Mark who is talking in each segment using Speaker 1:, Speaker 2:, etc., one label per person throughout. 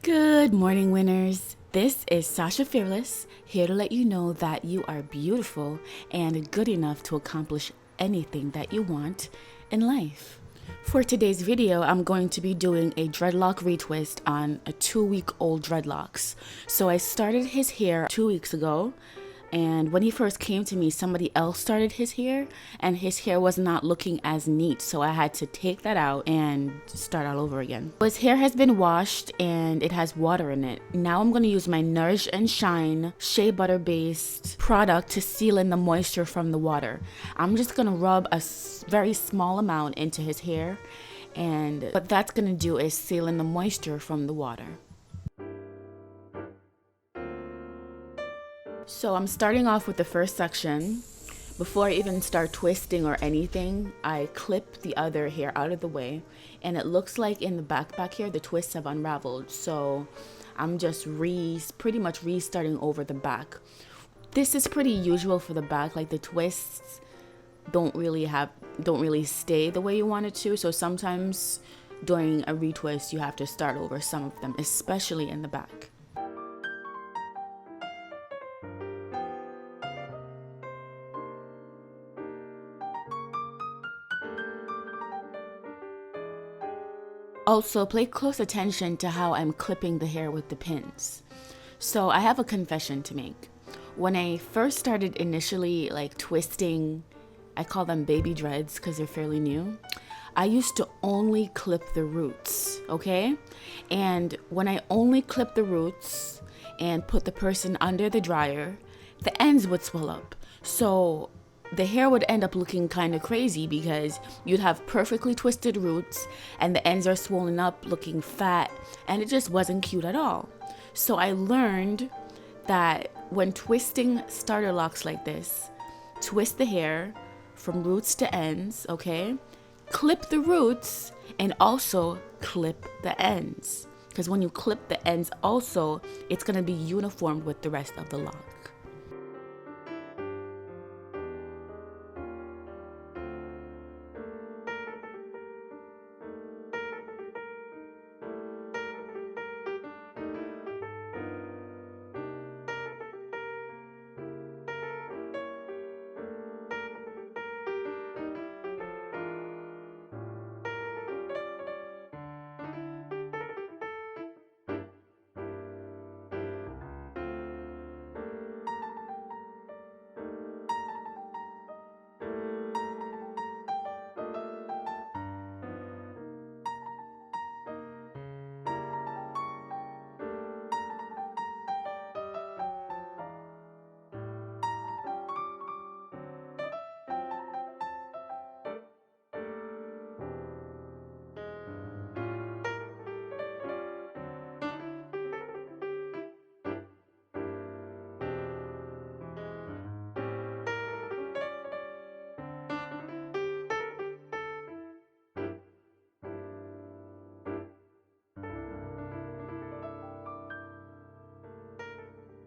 Speaker 1: Good morning, winners. This is Sasha Fearless, here to let you know that you are beautiful and good enough to accomplish anything that you want in life. For today's video, I'm going to be doing a dreadlock retwist on a 2-week-old dreadlocks. So I started his hair 2 weeks ago, and when he first came to me, somebody else started his hair, and his hair was not looking as neat, so I had to take that out and start all over again. His hair has been washed and it has water in it. Now I'm going to use my Nourish and Shine shea butter based product to seal in the moisture from the water. I'm just going to rub a very small amount into his hair, and what that's going to do is seal in the moisture from the water. So I'm starting off with the first section. Before I even start twisting or anything, I clip the other hair out of the way, and it looks like in the back here the twists have unraveled, so I'm just pretty much restarting over the back. This is pretty usual for the back, like the twists don't really stay the way you want it to, so sometimes during a retwist you have to start over some of them, especially in the back. Also, pay close attention to how I'm clipping the hair with the pins. So I have a confession to make. When I first started initially twisting, I call them baby dreads because they're fairly new, I used to only clip the roots, okay? And when I only clip the roots and put the person under the dryer, the ends would swell up. So the hair would end up looking kind of crazy because you'd have perfectly twisted roots and the ends are swollen up looking fat, and it just wasn't cute at all. So I learned that when twisting starter locks like this, twist the hair from roots to ends, okay? Clip the roots and also clip the ends, because when you clip the ends also, it's going to be uniform with the rest of the lock.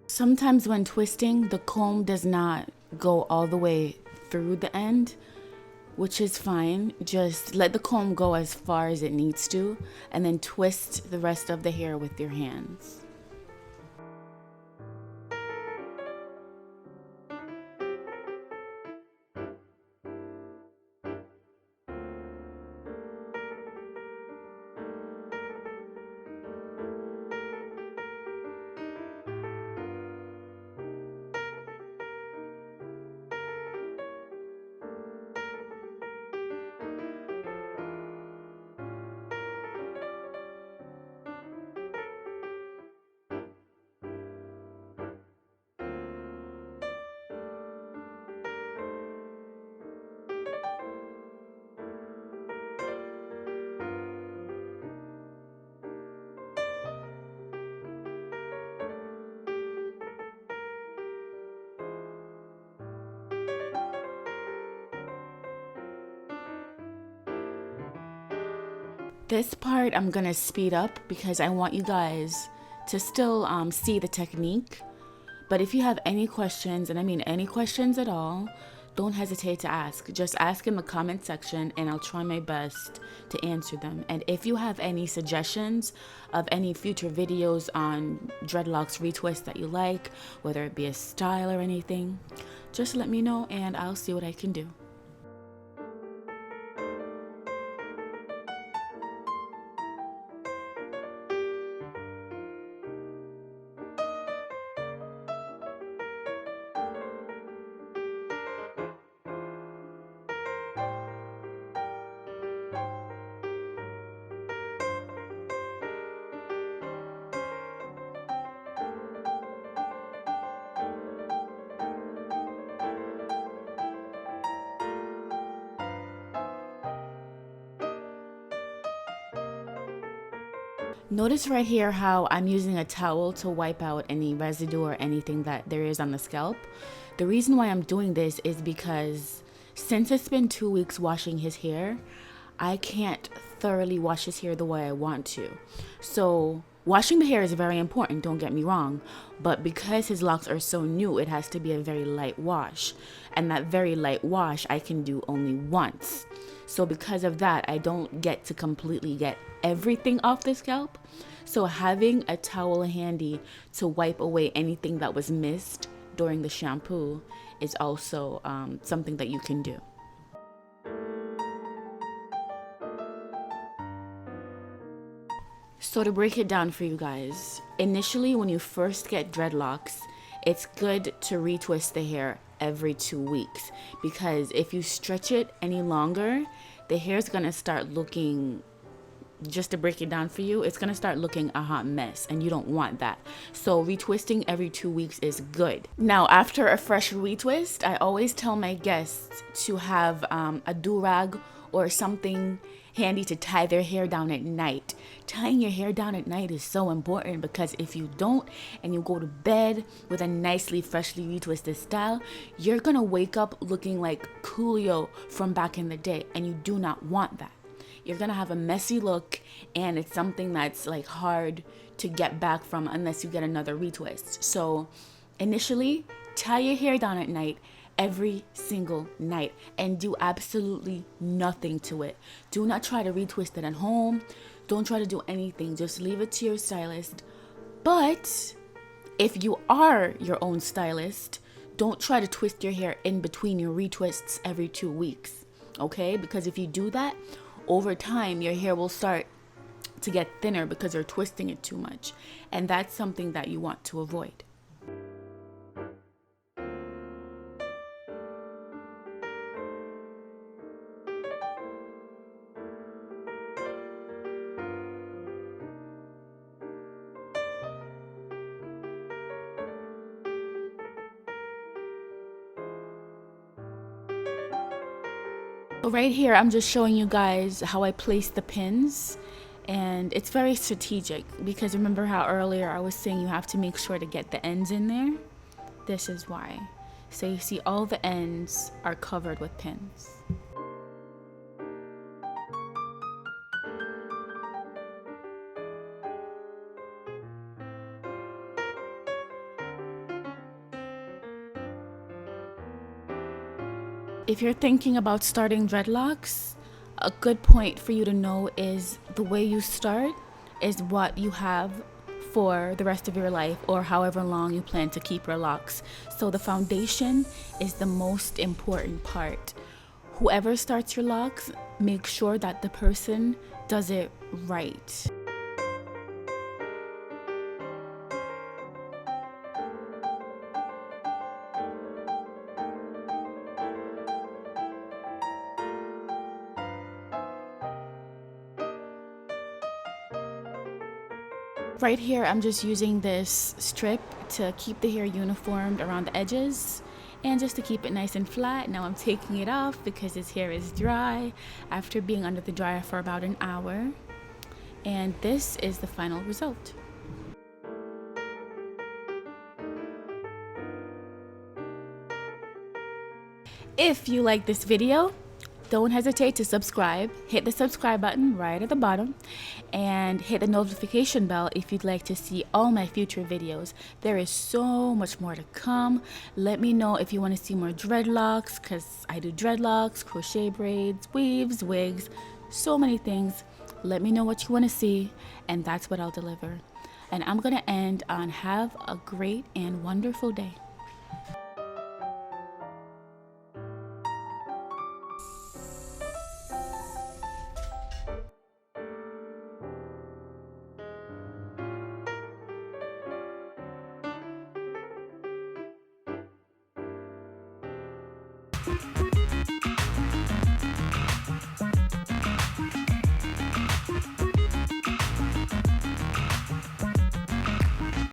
Speaker 1: Sometimes when twisting, the comb does not go all the way through the end, which is fine. Just let the comb go as far as it needs to, and then twist the rest of the hair with your hands. This part I'm gonna speed up because I want you guys to still see the technique. But if you have any questions, and I mean any questions at all, don't hesitate to ask. Just ask in the comment section and I'll try my best to answer them. And if you have any suggestions of any future videos on dreadlocks retwist that you like, whether it be a style or anything, just let me know and I'll see what I can do. Notice right here how I'm using a towel to wipe out any residue or anything that there is on the scalp. The reason why I'm doing this is because since it's been 2 weeks washing his hair, I can't thoroughly wash his hair the way I want to. So washing the hair is very important, don't get me wrong, but because his locks are so new, it has to be a very light wash. And that very light wash I can do only once. So because of that, I don't get to completely get everything off the scalp. So having a towel handy to wipe away anything that was missed during the shampoo is also something that you can do. So to break it down for you guys, initially when you first get dreadlocks, it's good to retwist the hair every 2 weeks, because if you stretch it any longer, the hair is going to start looking, just to break it down for you, it's going to start looking a hot mess, and you don't want that. So retwisting every 2 weeks is good. Now, after a fresh retwist, I always tell my guests to have a Dorag or something handy to tie their hair down at night. Tying your hair down at night is so important, because if you don't and you go to bed with a nicely freshly retwisted style, you're gonna wake up looking like Coolio from back in the day, and you do not want that. You're gonna have a messy look, and it's something that's like hard to get back from unless you get another retwist. So initially, tie your hair down at night every single night and do absolutely nothing to it. Do not try to retwist it at home. Don't try to do anything. Just leave it to your stylist. But if you are your own stylist, don't try to twist your hair in between your retwists every 2 weeks, okay? Because if you do that, over time your hair will start to get thinner because you're twisting it too much, and that's something that you want to avoid. So right here, I'm just showing you guys how I place the pins, and it's very strategic because remember how earlier I was saying you have to make sure to get the ends in there? This is why. So you see all the ends are covered with pins. If you're thinking about starting dreadlocks, a good point for you to know is the way you start is what you have for the rest of your life, or however long you plan to keep your locks. So the foundation is the most important part. Whoever starts your locks, make sure that the person does it right. Right here, I'm just using this strip to keep the hair uniformed around the edges and just to keep it nice and flat. Now I'm taking it off because his hair is dry after being under the dryer for about an hour. And this is the final result. If you like this video, don't hesitate to subscribe. Hit the subscribe button right at the bottom and hit the notification bell if you'd like to see all my future videos. There is so much more to come. Let me know if you want to see more dreadlocks, because I do dreadlocks, crochet braids, weaves, wigs, so many things. Let me know what you want to see, and that's what I'll deliver. And I'm going to end on have a great and wonderful day.